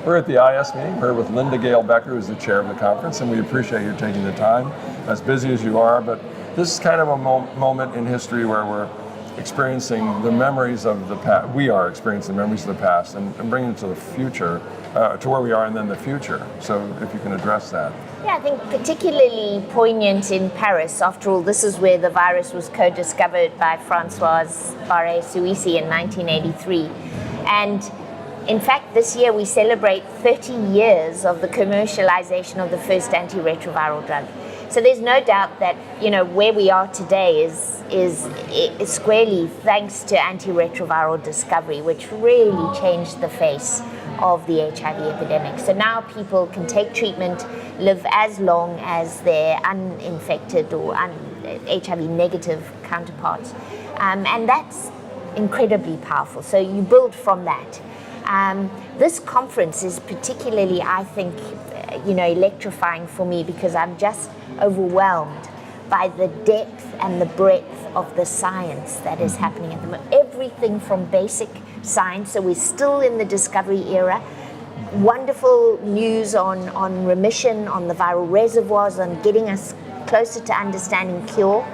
We're at the IAS meeting. We're with Linda Gail Bekker, who's the chair of the conference, and we appreciate you taking the time, as busy as you are. But this is kind of a moment in history where we're experiencing the memories of the past. We are experiencing the memories of the past and bringing it to the future, to where we are and then the future. So if you can address that. Yeah, I think particularly poignant in Paris. After all, this is where the virus was co-discovered by Françoise Barré-Suissi in 1983. And in fact, this year we celebrate 30 years of the commercialization of the first antiretroviral drug. So there's no doubt that, you know, where we are today is squarely thanks to antiretroviral discovery, which really changed the face of the HIV epidemic. So now people can take treatment, live as long as their uninfected or HIV negative counterparts. And that's incredibly powerful. So you build from that. This conference is particularly, I think, electrifying for me because I'm just overwhelmed by the depth and the breadth of the science that is happening at the moment. Everything from basic science, so we're still in the discovery era. Wonderful news on remission, on the viral reservoirs, on getting us closer to understanding cure.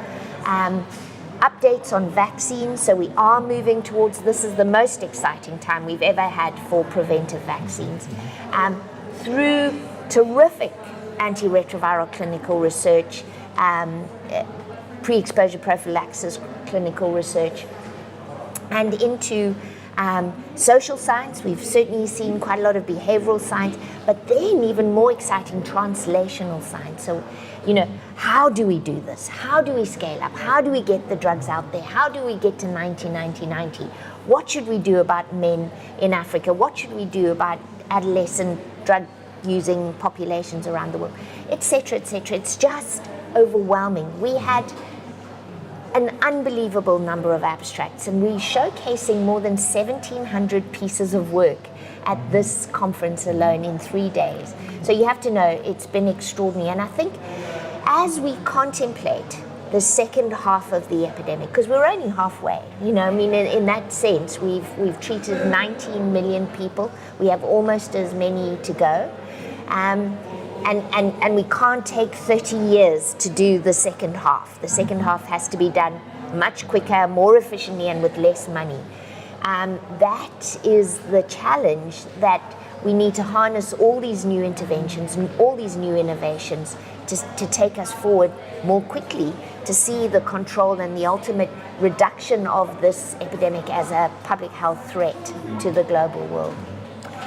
Updates on vaccines, so we are moving towards, this is the most exciting time we've ever had for preventive vaccines. Through terrific antiretroviral clinical research, pre-exposure prophylaxis clinical research, and into social science. We've certainly seen quite a lot of behavioral science, but then even more exciting translational science. So, how do we do this? How do we scale up? How do we get the drugs out there? How do we get to 90-90-90? What should we do about men in Africa? What should we do about adolescent drug-using populations around the world? Et cetera, et cetera. It's just overwhelming. We had an unbelievable number of abstracts, and we're showcasing more than 1,700 pieces of work at this conference alone in 3 days. So you have to know it's been extraordinary. And I think as we contemplate the second half of the epidemic, because we're only halfway, in that sense, we've treated 19 million people. We have almost as many to go. And we can't take 30 years to do the second half. The second half has to be done much quicker, more efficiently, and with less money. That is the challenge, that we need to harness all these new interventions and all these new innovations to take us forward more quickly, to see the control and the ultimate reduction of this epidemic as a public health threat to the global world.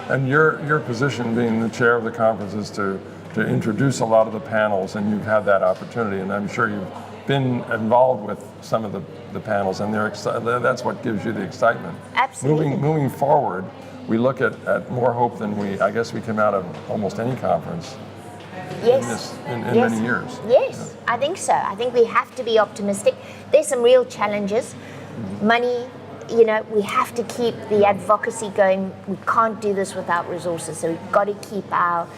And your position, being the chair of the conference, is to introduce a lot of the panels, and you've had that opportunity, and I'm sure you've been involved with some of the panels, and that's what gives you the excitement. Absolutely. Moving forward, we look at more hope than we came out of almost any conference. Yes. In many years. Yes, yeah. I think so. I think we have to be optimistic. There's some real challenges. Money, we have to keep the advocacy going. We can't do this without resources, so we've got to keep our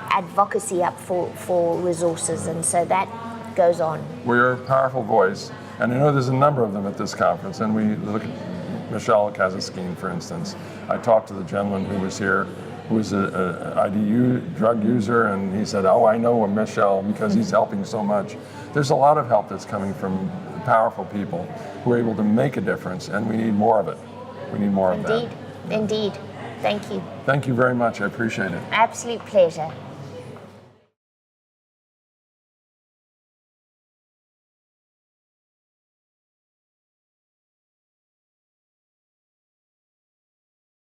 advocacy up for resources, and so that goes on. We're a powerful voice, and I know there's a number of them at this conference, and we look at Michel Kazaskine, for instance. I talked to the gentleman who was here, who was an IDU drug user, and he said, I know Michel because he's helping so much. There's a lot of help that's coming from powerful people who are able to make a difference, and we need more of it. We need more of that. Indeed. Thank you. Thank you very much. I appreciate it. Absolute pleasure.